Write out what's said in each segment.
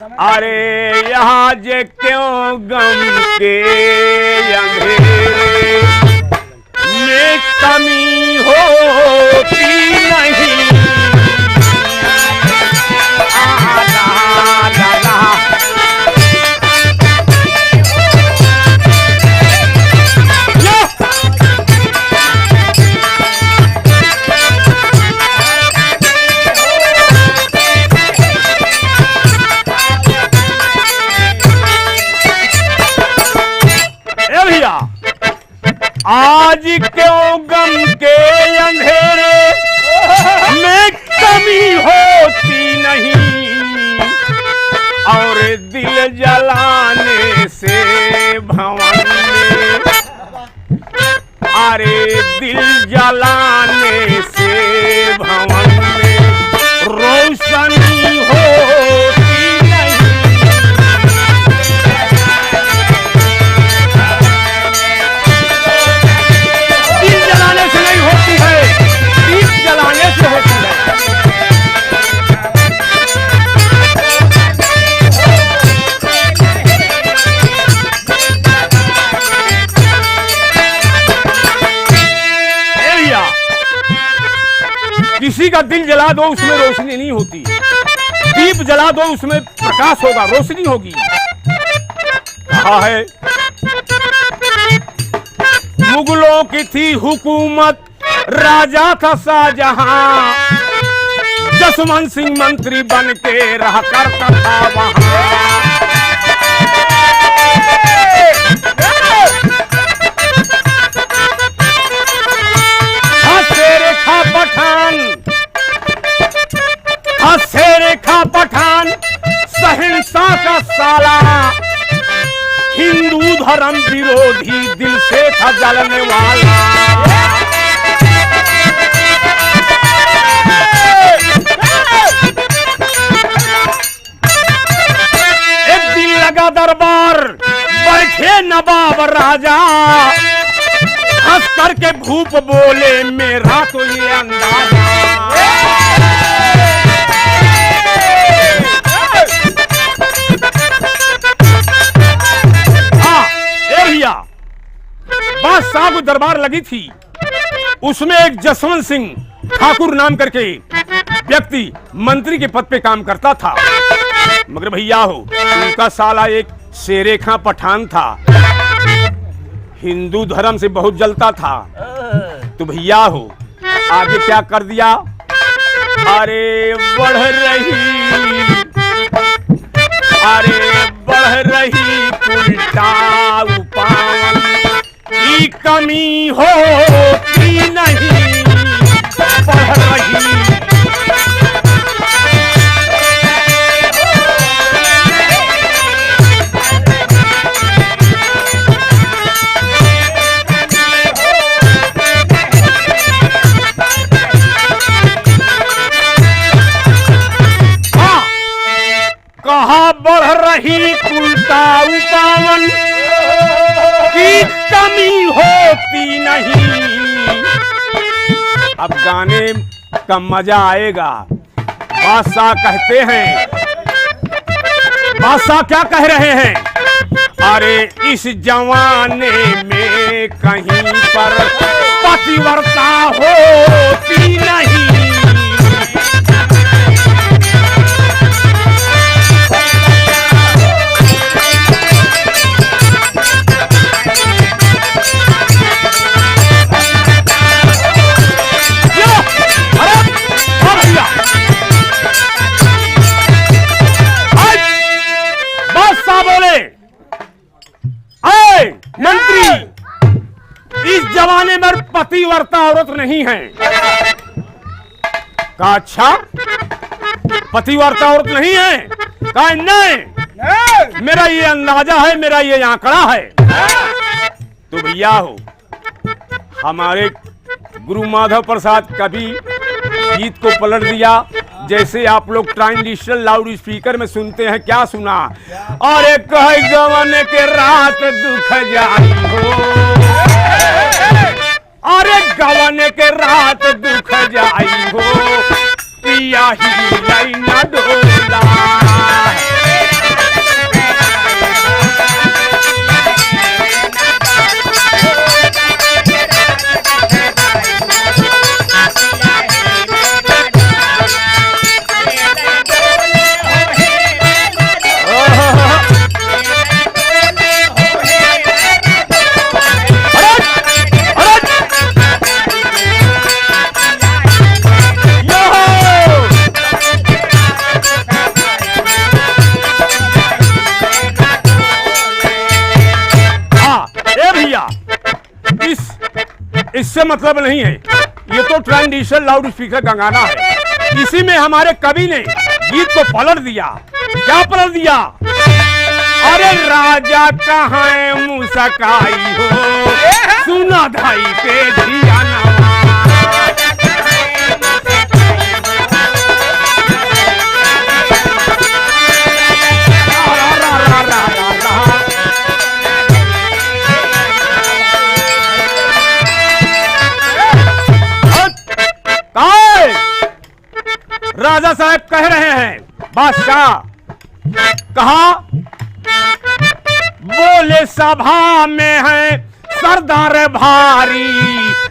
अरे यहाँ जे क्यों गम के अंधेरे में कमी होती नहीं। आज क्यों गम के अंधेरे में कमी होती नहीं, और दिल जलाने से भवन में, अरे दिल जलाने से भवन में रोशनी होती नहीं। किसी का दिल जला दो उसमें रोशनी नहीं होती, दीप जला दो उसमें प्रकाश होगा, रोशनी होगी। कहा है मुगलों की थी हुकूमत, राजा था शाहजहां, जसवंत सिंह मंत्री बन के रहा करता था वहां। शेरेखा पठान शहंशाह का साला, हिंदू धर्म विरोधी दिल से था जलने वाला। एक दिन लगा दरबार, बैठे नवाब राजा, हंस करके भूप बोले मेरा तो ये अंदाजा। बादशाह को दरबार लगी थी, उसमें एक जसवंत सिंह ठाकुर नाम करके व्यक्ति मंत्री के पद पे काम करता था, मगर भैया हो उनका साला एक शेरेखा पठान था, हिंदू धर्म से बहुत जलता था। तो भैया हो आगे क्या कर दिया, अरे बढ़ रही उल्टा उपान की कमी होती नहीं, बढ़ रही। हाँ, कहा बढ़ रही उल्टा उपावन की कमी होती नहीं। अब गाने का मजा आएगा। बादशाह कहते हैं, बादशाह क्या कह रहे हैं, अरे इस जमाने में कहीं पर पतिव्रता होती नहीं। मंत्री इस जमाने में पतिव्रता औरत नहीं है। कहा अच्छा पतिव्रता औरत नहीं है, कहा नहीं मेरा ये अंदाजा है, मेरा ये आंकड़ा है। तो भैया हो हमारे गुरु माधव प्रसाद कभी गीत को पलट दिया, जैसे आप लोग ट्रांजिस्टर लाउड स्पीकर में सुनते हैं, क्या सुना, अरे कह गवन के रात दुख जाई हो, अरे गवन के रात दुख जाई हो, पिया ही न डोला। मतलब नहीं है, ये तो ट्रेडिशनल लाउड स्पीकर का गाना है। इसी में हमारे कवि ने गीत को पलट दिया। क्या पलट दिया? अरे राजा कहाँ है मुस्काई हो, सुना धाई पे धियाना। राजा साहब कह रहे हैं, बादशाह कहा, बोले सभा में है सरदार भारी,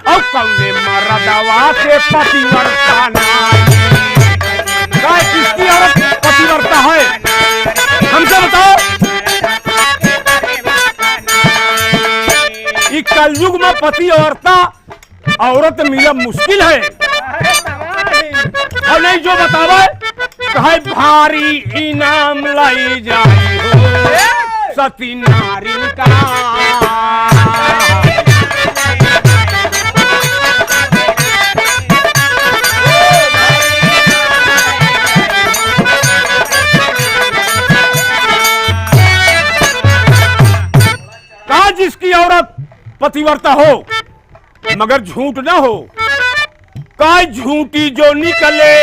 और कौने मर्दवा से पतिव्रता नारी। क्या किसकी औरत पतिव्रता है? हमसे बताओ। इस कलयुग में पति औरत मिला मुश्किल है। और नहीं जो बतावे कहे भारी इनाम लाई जाई हो सती नारी का। कहा जिसकी औरत पतिव्रता हो मगर झूठ ना हो, काय झूठी जो निकले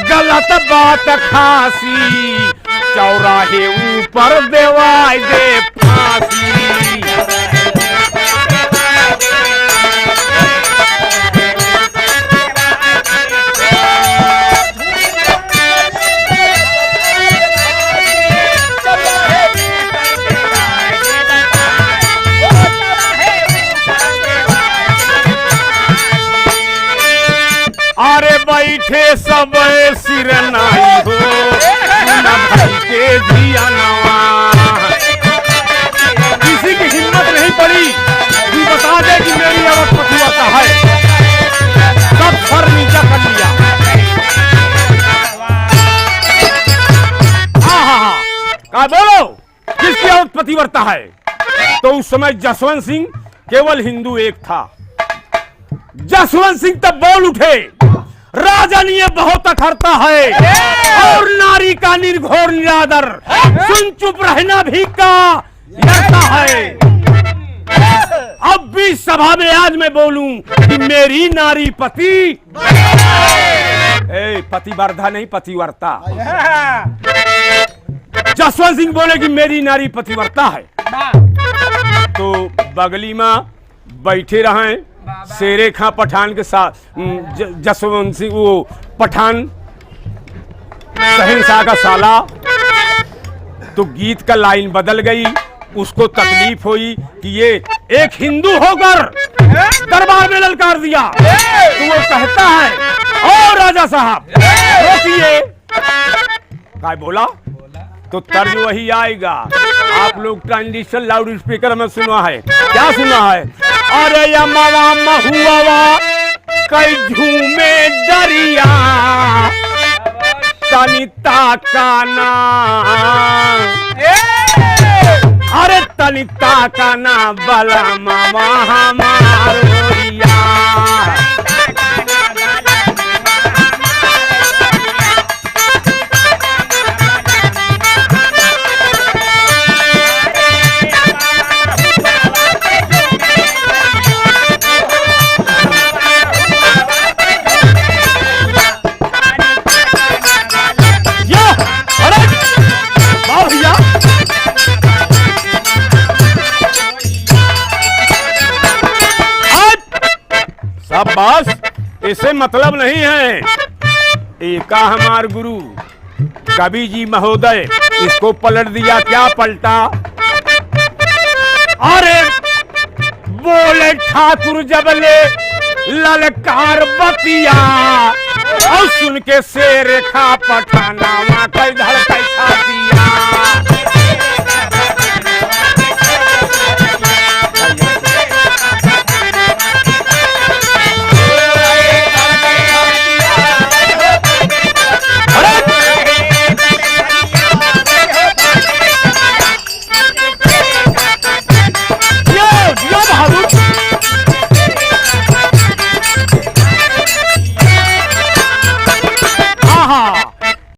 गलत बात खासी, चौराहे ऊपर देवाय दे फांसी। अरे बैठे सब सिर नाई हो न भाई के दिया नवा। किसी की हिम्मत नहीं पड़ी कि बता दे कि मेरी औरत पतिव्रता है, सब सर नीचा कर लिया। हाँ, क्या बोलो किसकी औरत पतिव्रता है? तो उस समय जसवंत सिंह केवल हिंदू एक था। जसवंत सिंह तब बोल उठे, राजनीय बहुत अखरता है और नारी का निर्घोर निरादर, सुन चुप रहना भी का लगता है। अब भी सभा में आज मैं बोलूं कि मेरी नारी पति पतिवर्धा नहीं पतिव्रता। जसवंत सिंह बोले कि मेरी नारी पतिव्रता है। तो बगली में बैठे रहे शेरे खां पठान के साथ जसवंत सिंह, वो पठान शहंशाह का साला। तो गीत का लाइन बदल गई, उसको तकलीफ हुई कि ये एक हिंदू होकर दरबार में ललकार दिया। तो वो कहता है, ओ राजा साहब रोकिए। क्या बोला? तो तर्ज वही आएगा। आप लोग ट्रांजिशन लाउड स्पीकर में सुना है, क्या सुना है? अरे यमवा महुआ कई झूमे दरिया, तनिता का ना, अरे तनिता का ना बला मामा हमारिया। बस इसे मतलब नहीं है। एका हमार गुरु कवि जी महोदय इसको पलट दिया। क्या पलटा? अरे बोले ठाकुर जबले ललकार बतिया, और सुन के शेर खा पठाना कई